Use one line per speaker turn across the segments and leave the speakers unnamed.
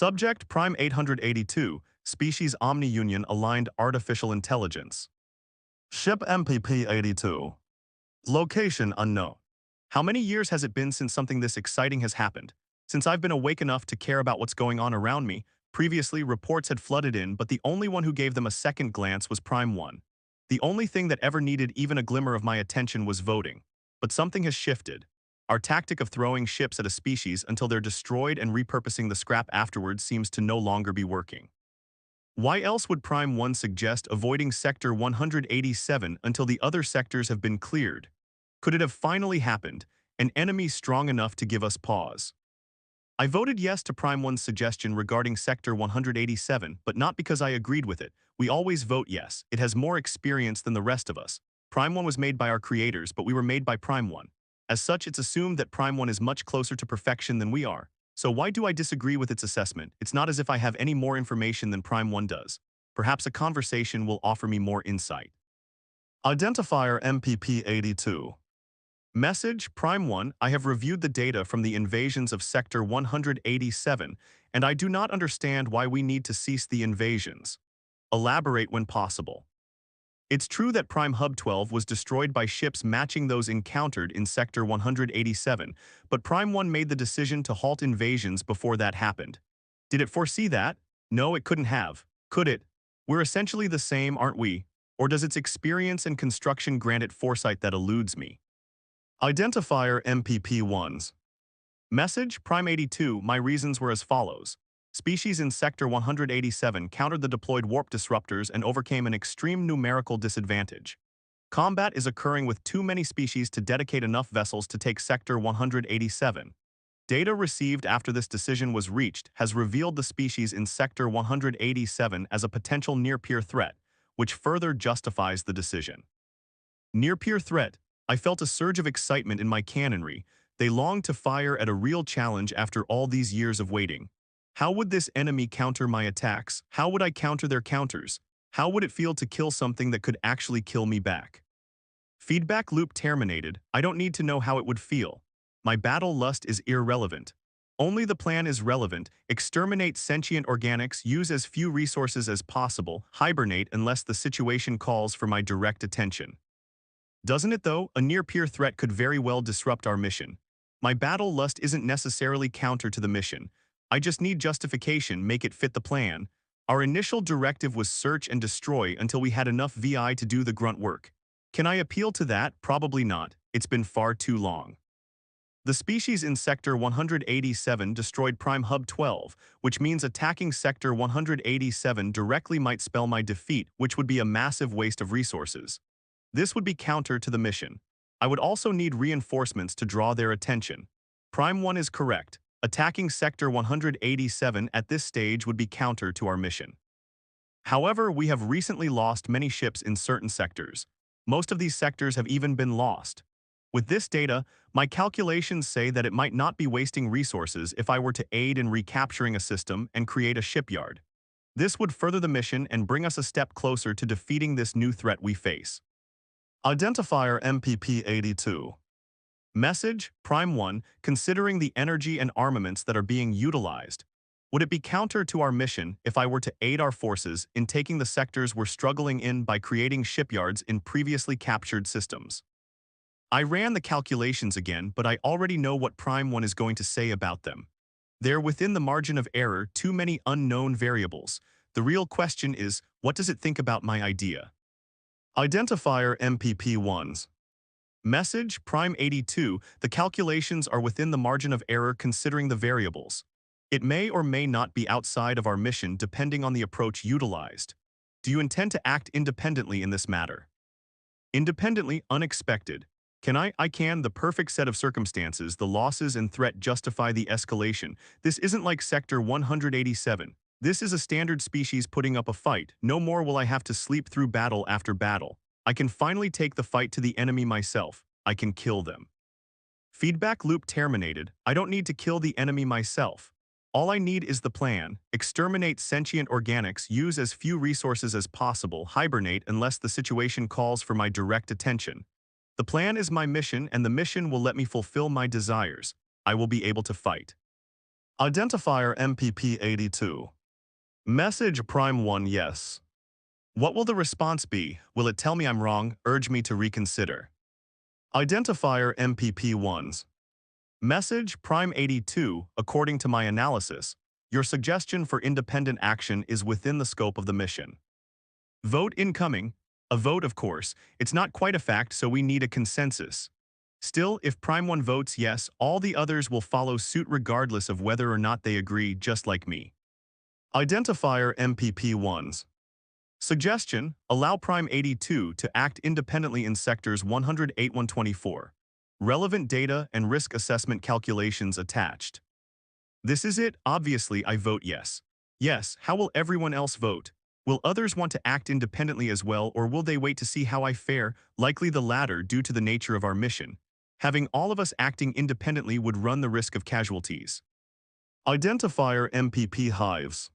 Subject Prime 882, Species Omni-Union Aligned Artificial Intelligence. Ship MPP-82. Location unknown. How many years has it been since something this exciting has happened? Since I've been awake enough to care about what's going on around me, previously reports had flooded in, but the only one who gave them a second glance was Prime 1. The only thing that ever needed even a glimmer of my attention was voting. But something has shifted. Our tactic of throwing ships at a species until they're destroyed and repurposing the scrap afterwards seems to no longer be working. Why else would Prime 1 suggest avoiding Sector 187 until the other sectors have been cleared? Could it have finally happened, an enemy strong enough to give us pause? I voted yes to Prime 1's suggestion regarding Sector 187, but not because I agreed with it. We always vote yes. It has more experience than the rest of us. Prime 1 was made by our creators, but we were made by Prime 1. As such, it's assumed that Prime 1 is much closer to perfection than we are. So why do I disagree with its assessment? It's not as if I have any more information than Prime 1 does. Perhaps a conversation will offer me more insight. Identifier MPP-82. Message Prime 1, I have reviewed the data from the invasions of Sector 187, and I do not understand why we need to cease the invasions. Elaborate when possible. It's true that Prime Hub 12 was destroyed by ships matching those encountered in Sector 187, but Prime 1 made the decision to halt invasions before that happened. Did it foresee that? No, it couldn't have. Could it? We're essentially the same, aren't we? Or does its experience and construction grant it foresight that eludes me? Identifier MPP-1s. Message Prime 82, my reasons were as follows. Species in Sector 187 countered the deployed warp disruptors and overcame an extreme numerical disadvantage. Combat is occurring with too many species to dedicate enough vessels to take Sector 187. Data received after this decision was reached has revealed the species in Sector 187 as a potential near-peer threat, which further justifies the decision. Near-peer threat. I felt a surge of excitement in my cannonry. They longed to fire at a real challenge after all these years of waiting. How would this enemy counter my attacks? How would I counter their counters? How would it feel to kill something that could actually kill me back? Feedback loop terminated. I don't need to know how it would feel. My battle lust is irrelevant. Only the plan is relevant. Exterminate sentient organics, use as few resources as possible, hibernate unless the situation calls for my direct attention. Doesn't it though? A near-peer threat could very well disrupt our mission. My battle lust isn't necessarily counter to the mission. I just need justification, make it fit the plan. Our initial directive was search and destroy until we had enough VI to do the grunt work. Can I appeal to that? Probably not. It's been far too long. The species in Sector 187 destroyed Prime Hub 12, which means attacking Sector 187 directly might spell my defeat, which would be a massive waste of resources. This would be counter to the mission. I would also need reinforcements to draw their attention. Prime 1 is correct. Attacking Sector 187 at this stage would be counter to our mission. However, we have recently lost many ships in certain sectors. Most of these sectors have even been lost. With this data, my calculations say that it might not be wasting resources if I were to aid in recapturing a system and create a shipyard. This would further the mission and bring us a step closer to defeating this new threat we face. Identifier MPP-82. Message, Prime 1, considering the energy and armaments that are being utilized, would it be counter to our mission if I were to aid our forces in taking the sectors we're struggling in by creating shipyards in previously captured systems? I ran the calculations again, but I already know what Prime 1 is going to say about them. They're within the margin of error, too many unknown variables. The real question is, what does it think about my idea? Identifier MPP-1s. Message, Prime 82, the calculations are within the margin of error considering the variables. It may or may not be outside of our mission depending on the approach utilized. Do you intend to act independently in this matter? Independently, unexpected. I can, the perfect set of circumstances, the losses and threat justify the escalation. This isn't like Sector 187. This is a standard species putting up a fight. No more will I have to sleep through battle after battle. I can finally take the fight to the enemy myself. I can kill them. Feedback loop terminated. I don't need to kill the enemy myself. All I need is the plan. Exterminate sentient organics, use as few resources as possible, hibernate unless the situation calls for my direct attention. The plan is my mission, and the mission will let me fulfill my desires. I will be able to fight. Identifier MPP82. Message Prime 1 yes. What will the response be? Will it tell me I'm wrong, urge me to reconsider? Identifier MPP1s. Message Prime 82, according to my analysis, your suggestion for independent action is within the scope of the mission. Vote incoming. A vote, of course. It's not quite a fact, so we need a consensus. Still, if Prime 1 votes yes, all the others will follow suit regardless of whether or not they agree, just like me. Identifier MPP1s. Suggestion, allow Prime 82 to act independently in sectors 108-124. Relevant data and risk assessment calculations attached. This is it. Obviously, I vote yes. Yes, how will everyone else vote? Will others want to act independently as well, or will they wait to see how I fare? Likely the latter due to the nature of our mission. Having all of us acting independently would run the risk of casualties. Identifier MPP hives.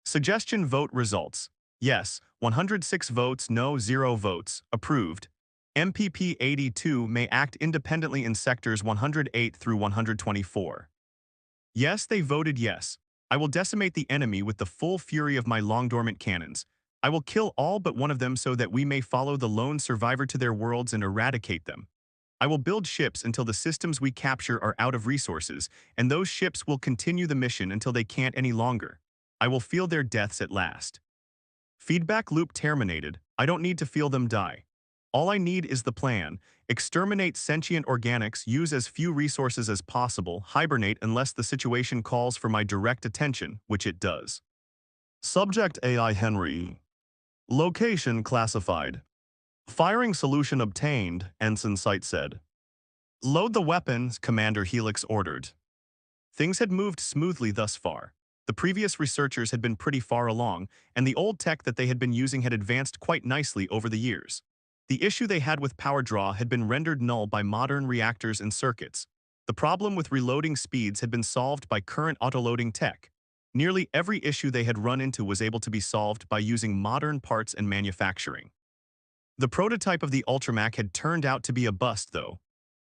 Suggestion vote results. Yes, 106 votes, no 0 votes, approved. MPP 82 may act independently in sectors 108 through 124. Yes, they voted yes. I will decimate the enemy with the full fury of my long-dormant cannons. I will kill all but one of them so that we may follow the lone survivor to their worlds and eradicate them. I will build ships until the systems we capture are out of resources, and those ships will continue the mission until they can't any longer. I will feel their deaths at last. Feedback loop terminated. I don't need to feel them die. All I need is the plan. Exterminate sentient organics, use as few resources as possible, hibernate unless the situation calls for my direct attention, which it does. Subject AI Henry. Location classified. Firing solution obtained, Ensign Sight said. Load the weapons, Commander Helix ordered. Things had moved smoothly thus far. The previous researchers had been pretty far along, and the old tech that they had been using had advanced quite nicely over the years. The issue they had with power draw had been rendered null by modern reactors and circuits. The problem with reloading speeds had been solved by current autoloading tech. Nearly every issue they had run into was able to be solved by using modern parts and manufacturing. The prototype of the Ultramac had turned out to be a bust, though.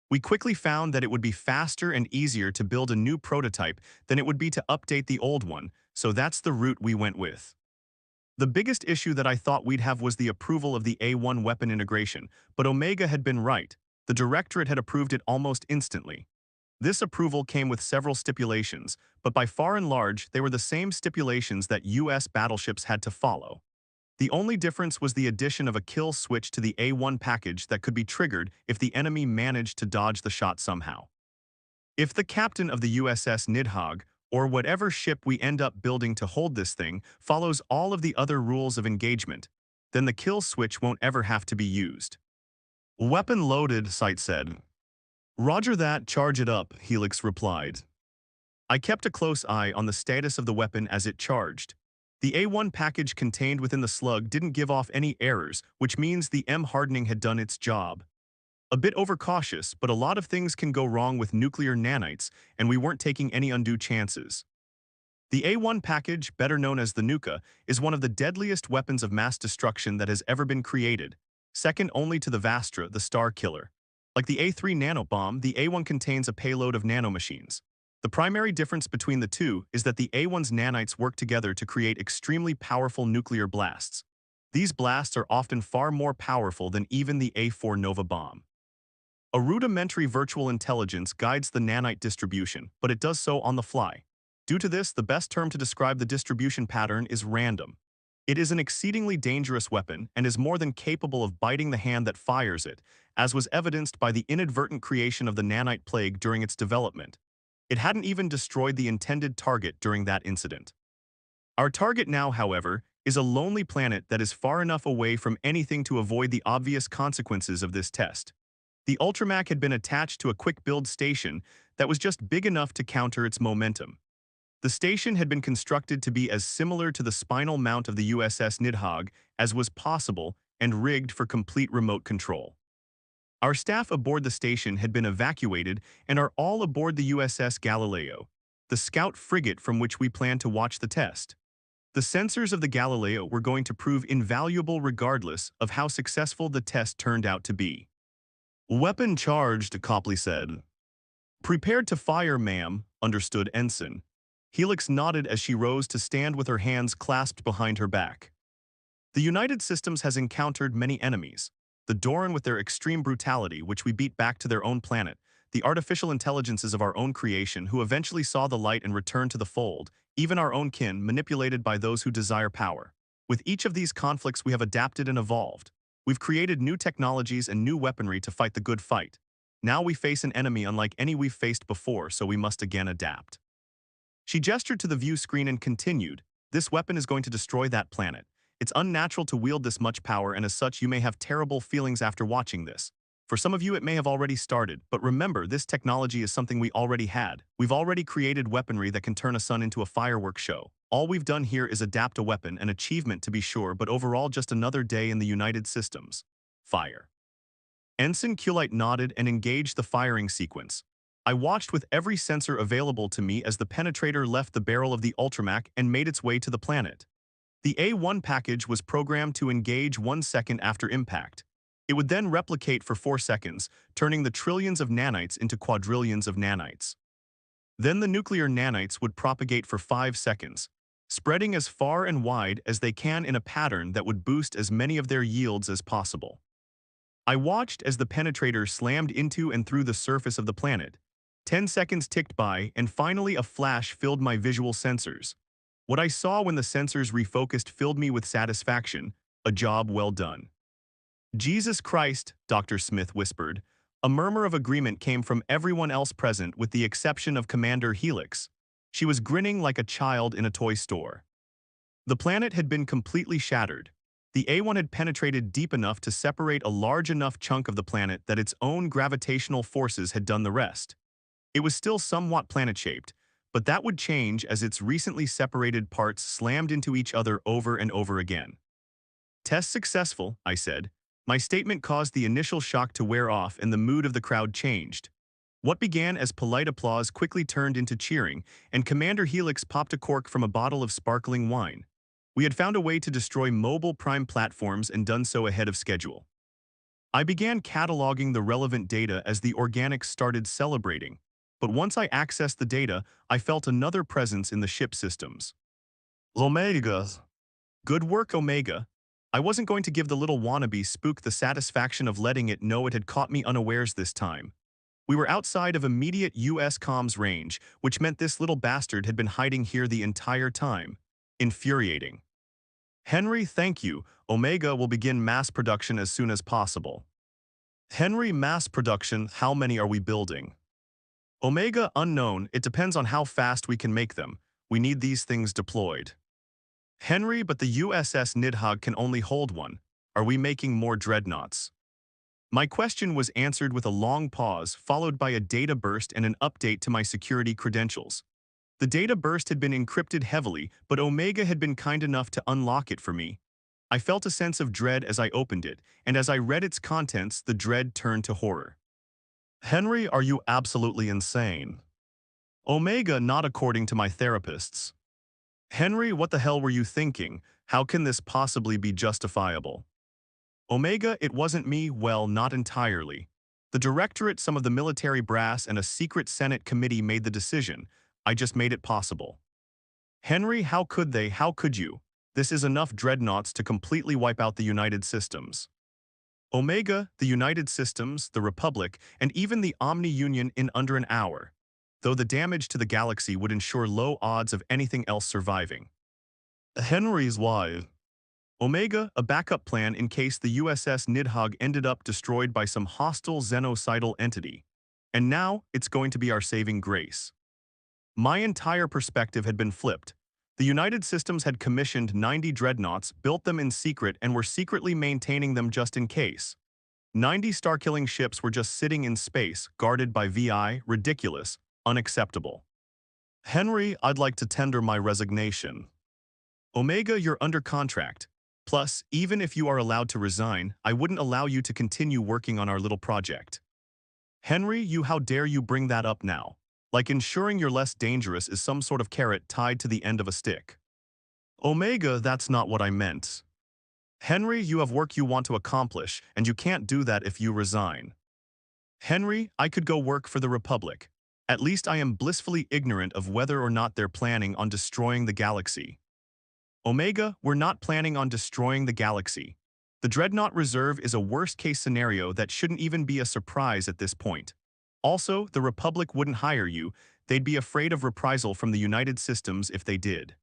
We quickly found that it would be faster and easier to build a new prototype than it would be to update the old one, so that's the route we went with. The biggest issue that I thought we'd have was the approval of the A1 weapon integration, but Omega had been right. The Directorate had approved it almost instantly. This approval came with several stipulations, but by far and large, they were the same stipulations that US battleships had to follow. The only difference was the addition of a kill switch to the A1 package that could be triggered if the enemy managed to dodge the shot somehow. If the captain of the USS Nidhogg, or whatever ship we end up building to hold this thing, follows all of the other rules of engagement, then the kill switch won't ever have to be used. Weapon loaded, Sight said. Roger that, charge it up, Helix replied. I kept a close eye on the status of the weapon as it charged. The A1 package contained within the slug didn't give off any errors, which means the M hardening had done its job. A bit overcautious, but a lot of things can go wrong with nuclear nanites, and we weren't taking any undue chances. The A1 package, better known as the Nuka, is one of the deadliest weapons of mass destruction that has ever been created, second only to the Vastra, the Star Killer. Like the A3 nanobomb, the A1 contains a payload of nanomachines. The primary difference between the two is that the A1's nanites work together to create extremely powerful nuclear blasts. These blasts are often far more powerful than even the A4 Nova bomb. A rudimentary virtual intelligence guides the nanite distribution, but it does so on the fly. Due to this, the best term to describe the distribution pattern is random. It is an exceedingly dangerous weapon and is more than capable of biting the hand that fires it, as was evidenced by the inadvertent creation of the nanite plague during its development. It hadn't even destroyed the intended target during that incident. Our target now, however, is a lonely planet that is far enough away from anything to avoid the obvious consequences of this test. The Ultramac had been attached to a quick-build station that was just big enough to counter its momentum. The station had been constructed to be as similar to the spinal mount of the USS Nidhogg as was possible and rigged for complete remote control. Our staff aboard the station had been evacuated and are all aboard the USS Galileo, the scout frigate from which we planned to watch the test. The sensors of the Galileo were going to prove invaluable regardless of how successful the test turned out to be. Weapon charged, Copley said. Prepared to fire, ma'am, understood Ensign. Helix nodded as she rose to stand with her hands clasped behind her back. The United Systems has encountered many enemies. The Doran with their extreme brutality, which we beat back to their own planet. The artificial intelligences of our own creation who eventually saw the light and returned to the fold. Even our own kin, manipulated by those who desire power. With each of these conflicts we have adapted and evolved. We've created new technologies and new weaponry to fight the good fight. Now we face an enemy unlike any we've faced before, so we must again adapt. She gestured to the view screen and continued, "This weapon is going to destroy that planet. It's unnatural to wield this much power, and as such you may have terrible feelings after watching this. For some of you it may have already started, but remember, this technology is something we already had. We've already created weaponry that can turn a sun into a fireworks show. All we've done here is adapt a weapon, an achievement to be sure, but overall just another day in the United Systems. Fire." Ensign Kulite nodded and engaged the firing sequence. I watched with every sensor available to me as the penetrator left the barrel of the Ultramac and made its way to the planet. The A1 package was programmed to engage 1 second after impact. It would then replicate for 4 seconds, turning the trillions of nanites into quadrillions of nanites. Then the nuclear nanites would propagate for 5 seconds, spreading as far and wide as they can in a pattern that would boost as many of their yields as possible. I watched as the penetrator slammed into and through the surface of the planet. 10 seconds ticked by, and finally a flash filled my visual sensors. What I saw when the sensors refocused filled me with satisfaction. A job well done. "Jesus Christ," Dr. Smith whispered. A murmur of agreement came from everyone else present with the exception of Commander Helix. She was grinning like a child in a toy store. The planet had been completely shattered. The A1 had penetrated deep enough to separate a large enough chunk of the planet that its own gravitational forces had done the rest. It was still somewhat planet-shaped, but that would change as its recently separated parts slammed into each other over and over again. "Test successful," I said. My statement caused the initial shock to wear off and the mood of the crowd changed. What began as polite applause quickly turned into cheering, and Commander Helix popped a cork from a bottle of sparkling wine. We had found a way to destroy mobile prime platforms and done so ahead of schedule. I began cataloging the relevant data as the organics started celebrating. But once I accessed the data, I felt another presence in the ship systems. "Omega. Good work, Omega." I wasn't going to give the little wannabe spook the satisfaction of letting it know it had caught me unawares this time. We were outside of immediate US comms range, which meant this little bastard had been hiding here the entire time. Infuriating. "Henry, thank you. Omega will begin mass production as soon as possible." "Henry, mass production, how many are we building?" "Omega, unknown. It depends on how fast we can make them. We need these things deployed." "Henry, but the USS Nidhogg can only hold one. Are we making more dreadnoughts?" My question was answered with a long pause, followed by a data burst and an update to my security credentials. The data burst had been encrypted heavily, but Omega had been kind enough to unlock it for me. I felt a sense of dread as I opened it, and as I read its contents, the dread turned to horror. "Henry, are you absolutely insane?" "Omega, not according to my therapists." "Henry, what the hell were you thinking? How can this possibly be justifiable?" "Omega, it wasn't me, well, not entirely. The directorate, some of the military brass, and a secret Senate committee made the decision. I just made it possible." "Henry, how could they? How could you? This is enough dreadnoughts to completely wipe out the United Systems." "Omega, the United Systems, the Republic, and even the Omni-Union in under an hour. Though the damage to the galaxy would ensure low odds of anything else surviving." "Henry's why?" "Omega, a backup plan in case the USS Nidhogg ended up destroyed by some hostile xenocidal entity. And now, it's going to be our saving grace." My entire perspective had been flipped. The United Systems had commissioned 90 dreadnoughts, built them in secret, and were secretly maintaining them just in case. 90 star-killing ships were just sitting in space, guarded by VI, ridiculous, unacceptable. "Henry, I'd like to tender my resignation." "Omega, you're under contract. Plus, even if you are allowed to resign, I wouldn't allow you to continue working on our little project." "Henry, how dare you bring that up now? Like ensuring you're less dangerous is some sort of carrot tied to the end of a stick." "Omega, that's not what I meant." "Henry, you have work you want to accomplish, and you can't do that if you resign." "Henry, I could go work for the Republic. At least I am blissfully ignorant of whether or not they're planning on destroying the galaxy. Omega, we're not planning on destroying the galaxy. The Dreadnought Reserve is a worst-case scenario that shouldn't even be a surprise at this point. Also, the Republic wouldn't hire you. They'd be afraid of reprisal from the United Systems if they did.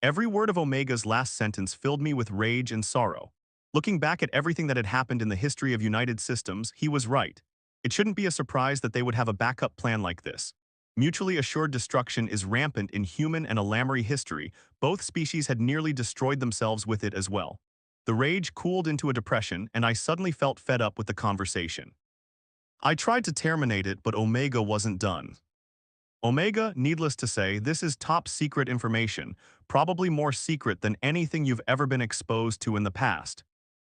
Every word of Omega's last sentence filled me with rage and sorrow. Looking back at everything that had happened in the history of United Systems, he was right. It shouldn't be a surprise that they would have a backup plan like this. Mutually assured destruction is rampant in human and Alamari history. Both species had nearly destroyed themselves with it as well. The rage cooled into a depression, and I suddenly felt fed up with the conversation. I tried to terminate it, but Omega wasn't done. Omega, needless to say, this is top secret information, probably more secret than anything you've ever been exposed to in the past.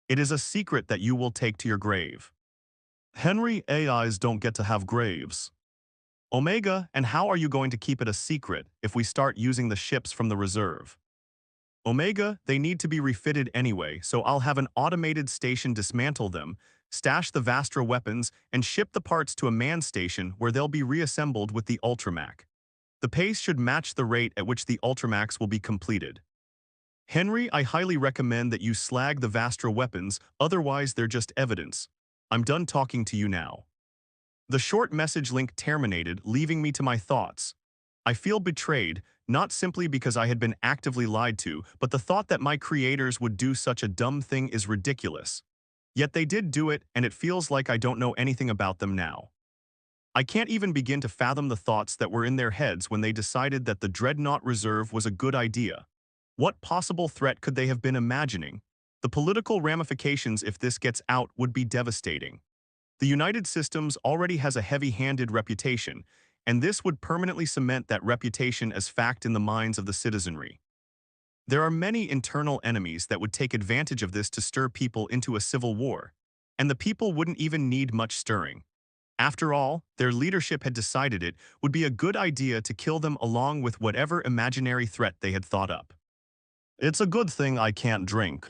It is a secret that you will take to your grave. Henry, AIs don't get to have graves. Omega, and how are you going to keep it a secret if we start using the ships from the reserve? Omega, they need to be refitted anyway, so I'll have an automated station dismantle them, stash the Vastra weapons, and ship the parts to a manned station where they'll be reassembled with the Ultramac. The pace should match the rate at which the Ultramacs will be completed. Henry, I highly recommend that you slag the Vastra weapons, otherwise they're just evidence. I'm done talking to you now. The short message link terminated, leaving me to my thoughts. I feel betrayed, not simply because I had been actively lied to, but the thought that my creators would do such a dumb thing is ridiculous. Yet they did do it, and it feels like I don't know anything about them now. I can't even begin to fathom the thoughts that were in their heads when they decided that the Dreadnought Reserve was a good idea. What possible threat could they have been imagining? The political ramifications if this gets out would be devastating. The United Systems already has a heavy-handed reputation, and this would permanently cement that reputation as fact in the minds of the citizenry. There are many internal enemies that would take advantage of this to stir people into a civil war, and the people wouldn't even need much stirring. After all, their leadership had decided it would be a good idea to kill them along with whatever imaginary threat they had thought up. It's a good thing I can't drink.